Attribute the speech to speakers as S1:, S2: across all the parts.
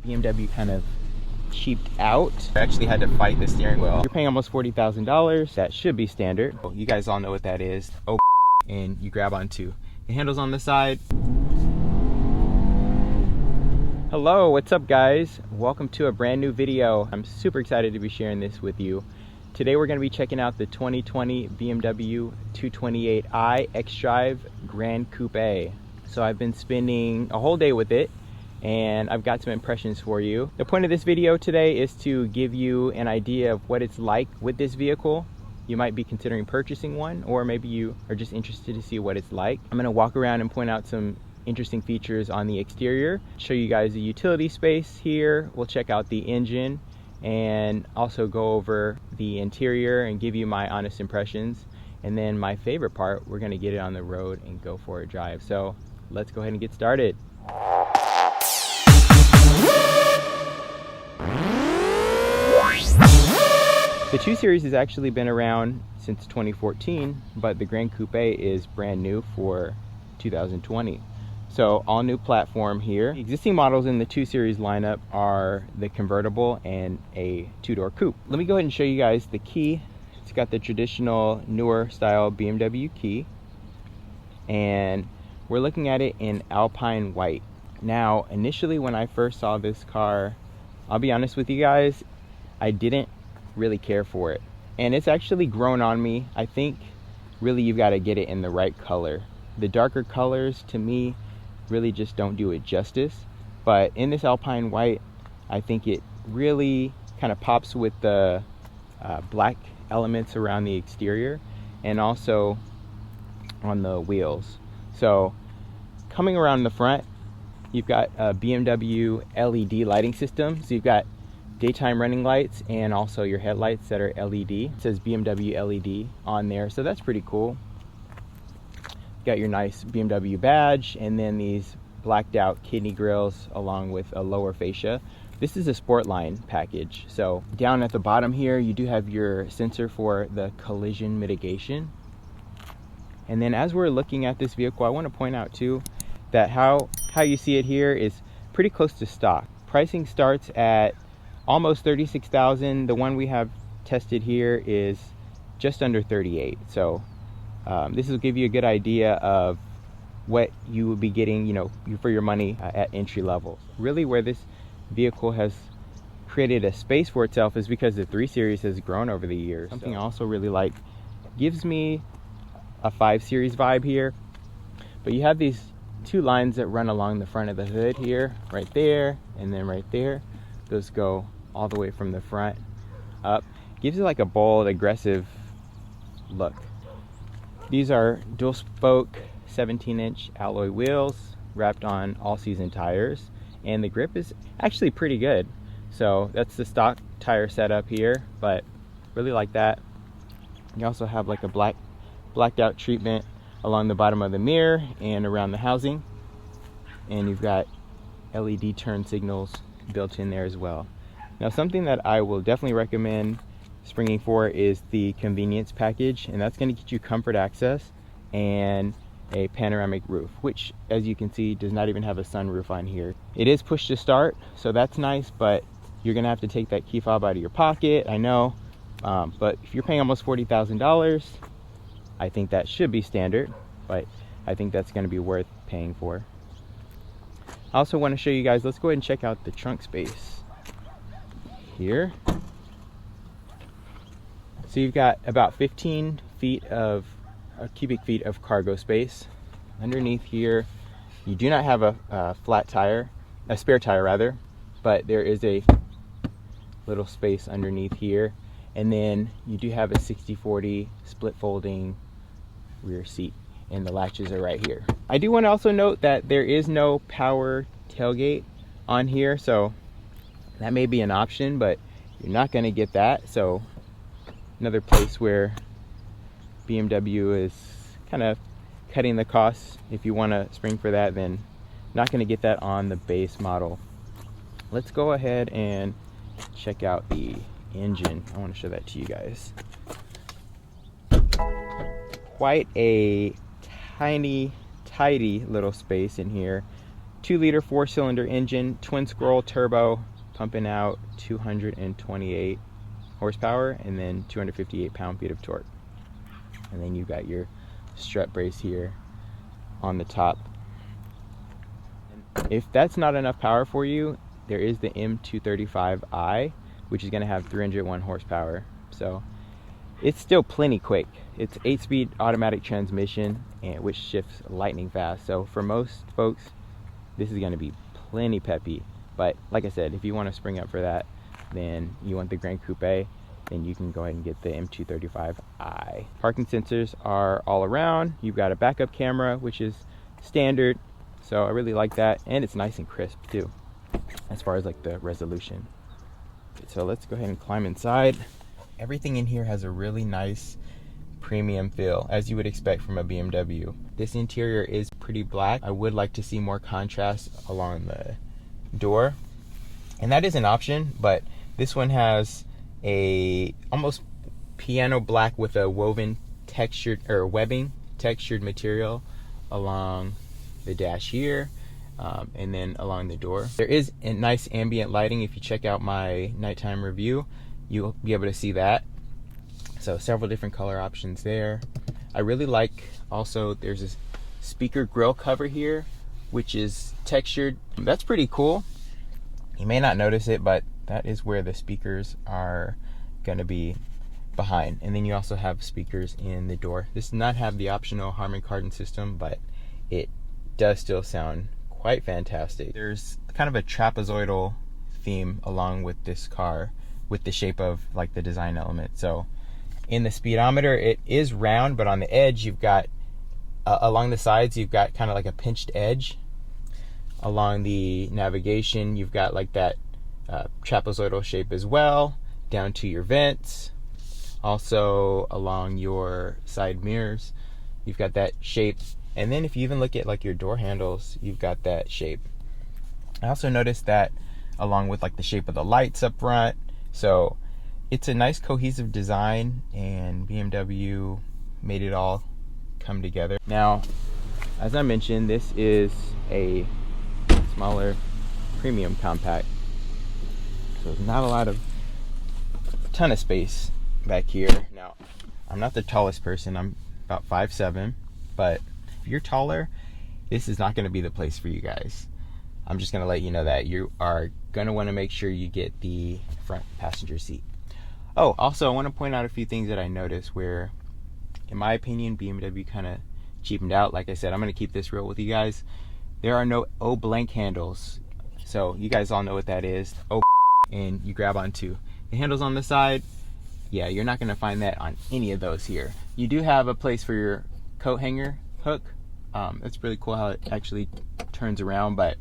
S1: BMW kind of cheaped out. I actually had to fight the steering wheel. You're paying almost $40,000. That should be standard. You guys all know what that is. Oh, and you grab onto the handles on the side. Hello, what's up guys? Welcome to a brand new video. I'm super excited to be sharing this with you. Today we're going to be checking out the 2020 BMW 228i iDrive Gran Coupe. So I've been spending a whole day with it and I've got some impressions for you. The point of this video today is to give you an idea of what it's like with this vehicle. You might be considering purchasing one, or maybe you are just interested to see what it's like. I'm going to walk around and point out some interesting features on the exterior, show you guys the utility space here. We'll check out the engine and also go over the interior and give you my honest impressions. And then my favorite part, we're going to get it on the road and go for a drive. So let's go ahead and get started. The 2 Series has actually been around since 2014, but the Gran Coupe is brand new for 2020. So all new platform here. The existing models in the 2 Series lineup are the convertible and a 2-door coupe. Let me go ahead and show you guys the key. It's got the traditional newer style BMW key, and we're looking at it in Alpine white. Now, initially when I first saw this car, I'll be honest with you guys, I didn't really care for it. And it's actually grown on me. I think really you've got to get it in the right color. The darker colors to me really just don't do it justice. But in this Alpine white, I think it really kind of pops with the black elements around the exterior and also on the wheels. So coming around the front, you've got a BMW LED lighting system. So you've got daytime running lights and also your headlights that are LED. It says BMW LED on there, so that's pretty cool. Got your nice BMW badge and then these blacked out kidney grills along with a lower fascia. This is a Sportline package. So down at the bottom here, you do have your sensor for the collision mitigation. And then as we're looking at this vehicle, I want to point out too that how you see it here is pretty close to stock. Pricing starts at almost $36,000. The one we have tested here is just under $38,000. So this will give you a good idea of what you will be getting, you know, for your money at entry level. Really, where this vehicle has created a space for itself is because the 3 Series has grown over the years. Something I also really like, gives me a 5 Series vibe here, but you have these 2 lines that run along the front of the hood here, right there, and then right there. Those go all the way from the front up. Gives it like a bold, aggressive look. These are dual spoke 17-inch alloy wheels wrapped on all-season tires, and the grip is actually pretty good. So that's the stock tire setup here, but really like that. You also have like a blacked out treatment along the bottom of the mirror and around the housing, and you've got LED turn signals built in there as well. Now, something that I will definitely recommend springing for is the convenience package, and that's going to get you comfort access and a panoramic roof, which as you can see does not even have a sunroof on here. It is push to start, so that's nice, but you're gonna have to take that key fob out of your pocket, I know, but if you're paying almost $40,000, I think that should be standard, but I think that's going to be worth paying for. I also want to show you guys, let's go ahead and check out the trunk space here. So you've got about 15 feet of cubic feet of cargo space. Underneath here, you do not have a flat tire, a spare tire rather, but there is a little space underneath here. And then you do have a 60/40 split folding rear seat, and the latches are right here. I do want to also note that there is no power tailgate on here, so that may be an option, but you're not going to get that. So another place where BMW is kind of cutting the costs. If you want to spring for that, then not going to get that on the base model. Let's go ahead and check out the engine. I want to show that to you guys. Quite a tiny, tidy little space in here. 2-liter 4-cylinder engine, twin scroll turbo, pumping out 228 horsepower and then 258 pound-feet of torque. And then you've got your strut brace here on the top. If that's not enough power for you, there is the M235i, which is going to have 301 horsepower. So it's still plenty quick. It's 8-speed automatic transmission, and which shifts lightning fast. So for most folks, this is going to be plenty peppy. But like I said, if you want to spring up for that, then you want the Gran Coupe, then you can go ahead and get the M235i. Parking sensors are all around. You've got a backup camera, which is standard. So I really like that, and it's nice and crisp too, as far as like the resolution. So let's go ahead and climb inside. Everything in here has a really nice premium feel, as you would expect from a BMW. This interior is pretty black. I would like to see more contrast along the door, and that is an option, but this one has a almost piano black with a woven textured or webbing textured material along the dash here, and then along the door. There is a nice ambient lighting. If you check out my nighttime review, you'll be able to see that. So several different color options there. I really like also there's this speaker grill cover here, which is textured. That's pretty cool. You may not notice it, but that is where the speakers are gonna be behind. And then you also have speakers in the door. This does not have the optional Harman Kardon system, but it does still sound quite fantastic. There's kind of a trapezoidal theme along with this car, with the shape of like the design element. So in the speedometer, it is round, but on the edge you've got along the sides you've got kind of like a pinched edge. Along the navigation you've got like that trapezoidal shape as well, down to your vents. Also along your side mirrors you've got that shape, and then if you even look at like your door handles, you've got that shape. I also noticed that along with like the shape of the lights up front. So it's a nice cohesive design, and BMW made it all come together. Now, as I mentioned, this is a smaller premium compact, so there's not a ton of space back here. Now, I'm not the tallest person. I'm about 5'7", but if you're taller, this is not going to be the place for you guys. I'm just going to let you know that you are going to want to make sure you get the front passenger seat. Oh, also I want to point out a few things that I noticed where, in my opinion, BMW kind of cheapened out. Like I said, I'm going to keep this real with you guys. There are no O-blank handles. So you guys all know what that is. O, and you grab onto the handles on the side. Yeah, you're not going to find that on any of those here. You do have a place for your coat hanger hook. It's really cool how it actually turns around, but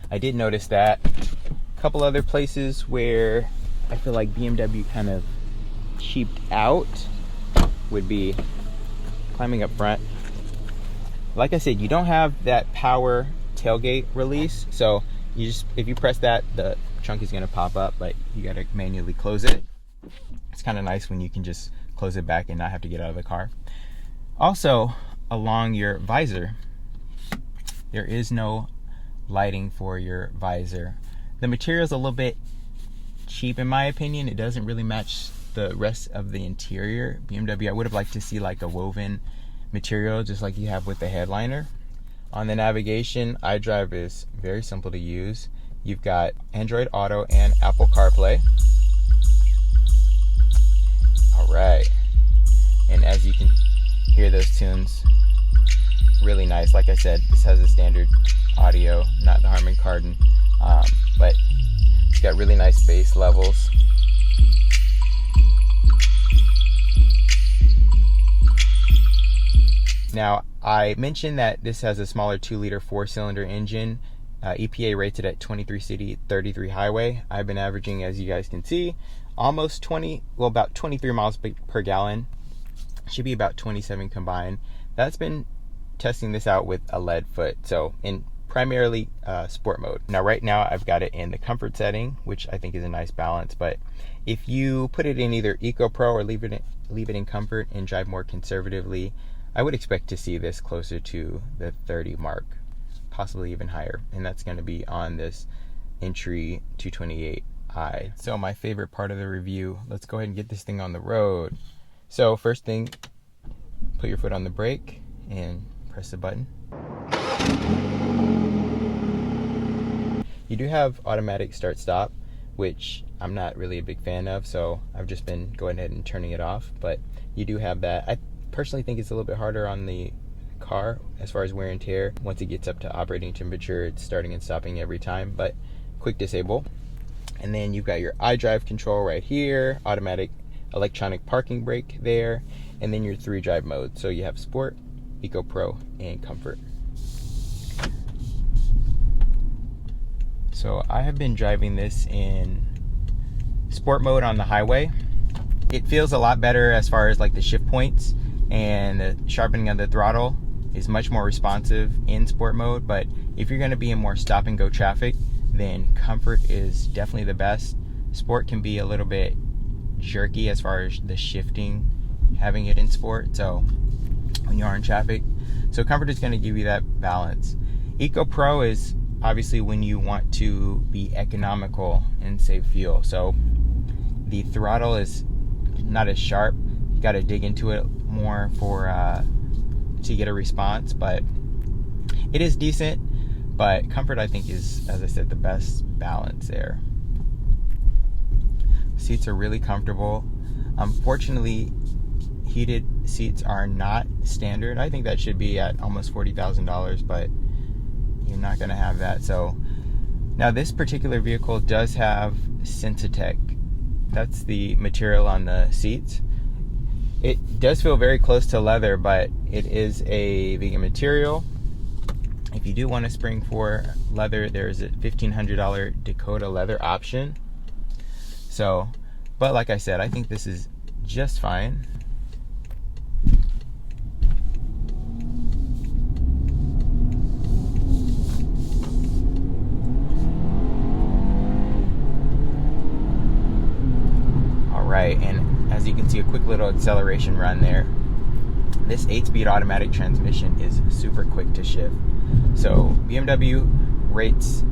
S1: I did notice that. A couple other places where I feel like BMW kind of cheaped out would be climbing up front. Like I said, you don't have that power tailgate release, so you just, if you press that, the trunk is going to pop up, but you got to manually close it. It's kind of nice when you can just close it back and not have to get out of the car. Also, along your visor, there is no lighting for your visor. The material is a little bit cheap in my opinion. It doesn't really match the rest of the interior. BMW, I would have liked to see like a woven material just like you have with the headliner. On the navigation, iDrive is very simple to use. You've got Android Auto and Apple CarPlay. Alright, and as you can hear those tunes, really nice. Like I said, this has a standard audio, not the Harman Kardon, but it's got really nice bass levels. Now, I mentioned that this has a smaller 2-liter 4-cylinder engine. EPA rates it at 23 city, 33 highway. I've been averaging, as you guys can see, almost 20, well, about 23 miles per gallon. Should be about 27 combined. That's been testing this out with a lead foot, so in primarily sport mode. Now, right now, I've got it in the comfort setting, which I think is a nice balance. But if you put it in either Eco Pro or leave it in comfort and drive more conservatively, I would expect to see this closer to the 30 mark, possibly even higher, and that's going to be on this entry 228i. So my favorite part of the review, let's go ahead and get this thing on the road. So first thing, put your foot on the brake and press the button. You do have automatic start stop, which I'm not really a big fan of, so I've just been going ahead and turning it off, but you do have that. I personally think it's a little bit harder on the car as far as wear and tear. Once it gets up to operating temperature, it's starting and stopping every time, but quick disable. And then you've got your iDrive control right here, automatic electronic parking brake there, and then your 3 drive modes. So you have Sport, Eco Pro, and Comfort. So I have been driving this in Sport mode on the highway. It feels a lot better as far as like the shift points, and the sharpening of the throttle is much more responsive in Sport mode. But if you're going to be in more stop and go traffic, then Comfort is definitely the best. Sport can be a little bit jerky as far as the shifting, having it in Sport, so when you are in traffic. So Comfort is going to give you that balance. Eco Pro is obviously when you want to be economical and save fuel. So the throttle is not as sharp. You got to dig into it more to get a response, but it is decent. But Comfort, I think, is, as I said, the best balance there. Seats are really comfortable. Unfortunately, heated seats are not standard. I think that should be at almost $40,000, but you're not going to have that. So now this particular vehicle does have Sensitech. That's the material on the seats. It does feel very close to leather, but it is a vegan material. If you do want to spring for leather, there's a $1,500 Dakota leather option. So, but like I said, I think this is just fine. Alright, and as you can see, a quick little acceleration run there. This 8-speed automatic transmission is super quick to shift. So BMW rates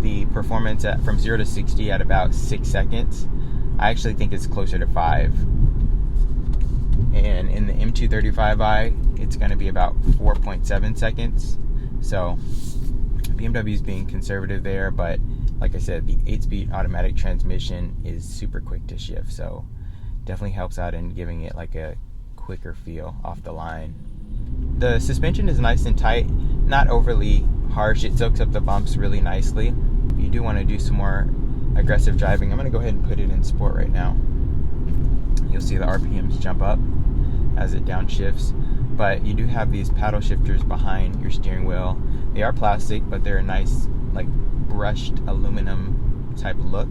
S1: the performance from 0 to 60 at about 6 seconds. I actually think it's closer to 5. And in the M235i, it's going to be about 4.7 seconds. So BMW is being conservative there, but like I said, the 8-speed automatic transmission is super quick to shift, so definitely helps out in giving it like a quicker feel off the line. The suspension is nice and tight, not overly harsh. It soaks up the bumps really nicely. If you do want to do some more aggressive driving, I'm going to go ahead and put it in Sport right now. You'll see the RPMs jump up as it downshifts, but you do have these paddle shifters behind your steering wheel. They are plastic, but they're a nice, like, brushed aluminum type look,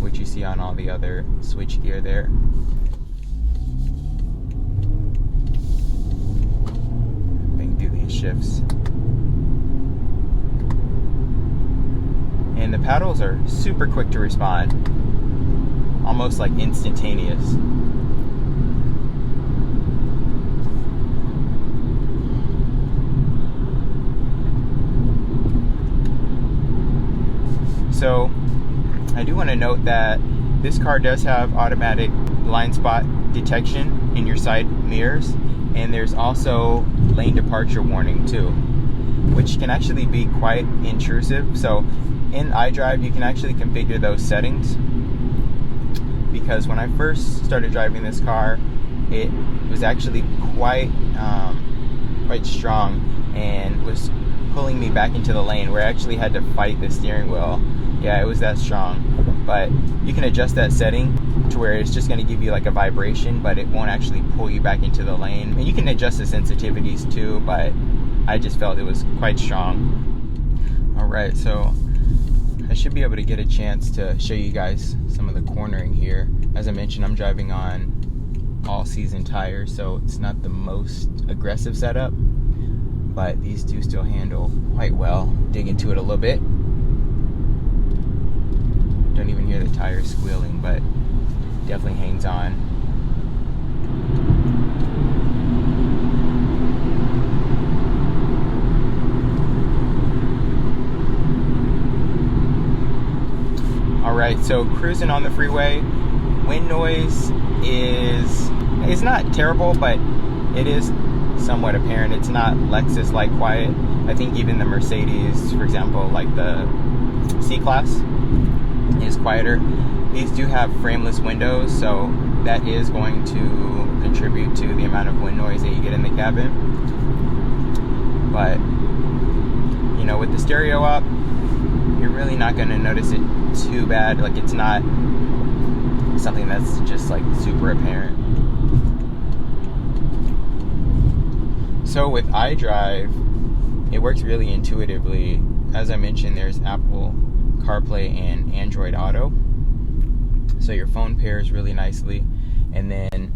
S1: which you see on all the other switch gear there. Bang through these shifts. And the paddles are super quick to respond, almost like instantaneous. So I do want to note that this car does have automatic blind spot detection in your side mirrors, and there's also lane departure warning too, which can actually be quite intrusive. So in iDrive, you can actually configure those settings, because when I first started driving this car, it was actually quite strong and was pulling me back into the lane where I actually had to fight the steering wheel. Yeah, it was that strong. But you can adjust that setting to where it's just going to give you like a vibration, but it won't actually pull you back into the lane. And you can adjust the sensitivities too, but I just felt it was quite strong. Alright, so I should be able to get a chance to show you guys some of the cornering here. As I mentioned, I'm driving on all-season tires, so it's not the most aggressive setup, but these do still handle quite well. Dig into it a little bit. Don't even hear the tires squealing, but definitely hangs on. Alright, so cruising on the freeway, wind noise is not terrible, but it is somewhat apparent. It's not Lexus-like quiet. I think even the Mercedes, for example, like the C-Class, is quieter. These do have frameless windows, so that is going to contribute to the amount of wind noise that you get in the cabin. But, you know, with the stereo up, you're really not going to notice it too bad. Like, it's not something that's just like super apparent. So with iDrive, it works really intuitively. As I mentioned, there's Apple CarPlay and Android Auto, so your phone pairs really nicely. And then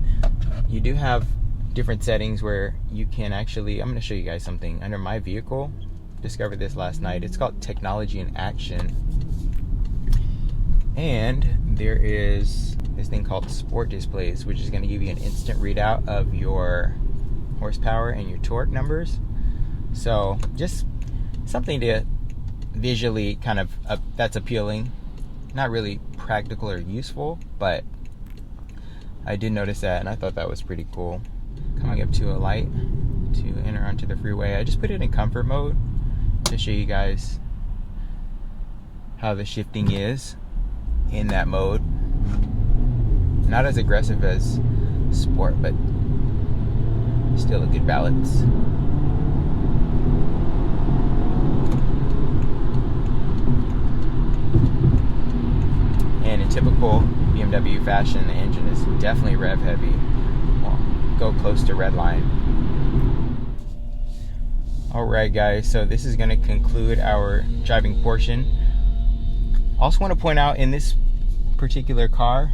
S1: you do have different settings where you can actually, I'm going to show you guys something under my vehicle. Discovered this last night. It's called Technology in Action, and there is this thing called Sport Displays, which is going to give you an instant readout of your horsepower and your torque numbers. So just something to visually kind of that's appealing. Not really practical or useful, but I did notice that, and I thought that was pretty cool. Coming up to a light to enter onto the freeway, I just put it in comfort mode to show you guys how the shifting is in that mode. Not as aggressive as sport, but still a good balance. And in typical BMW fashion, the engine is definitely rev heavy. Well, go close to red line. Alright guys, so this is going to conclude our driving portion. Also want to point out, in this particular car,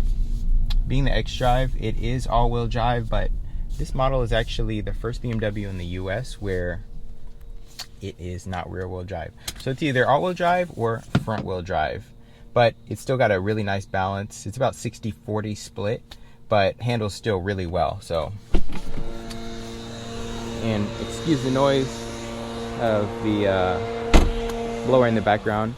S1: being the xDrive, it is all-wheel drive, but this model is actually the first BMW in the US where it is not rear-wheel drive. So it's either all-wheel drive or front-wheel drive, but it's still got a really nice balance. It's about 60-40 split, but handles still really well. So, and excuse the noise of the blower in the background.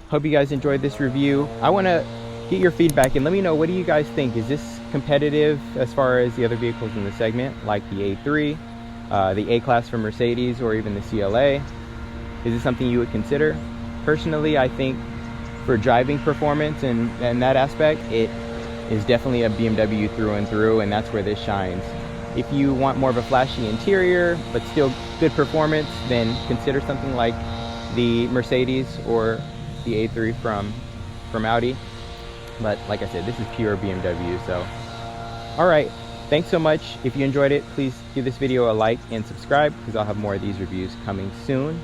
S1: Hope you guys enjoyed this review. I want to get your feedback and let me know, what do you guys think? Is this competitive as far as the other vehicles in the segment, like the A3, the A-Class from Mercedes, or even the CLA? Is it something you would consider? Personally, I think for driving performance and that aspect, it is definitely a BMW through and through, and that's where this shines. If you want more of a flashy interior but still good performance, then consider something like the Mercedes or the A3 from Audi. But like I said, this is pure BMW. So alright, thanks so much. If you enjoyed it, please give this video a like and subscribe, because I'll have more of these reviews coming soon.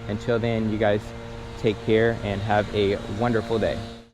S1: Until then, you guys take care and have a wonderful day.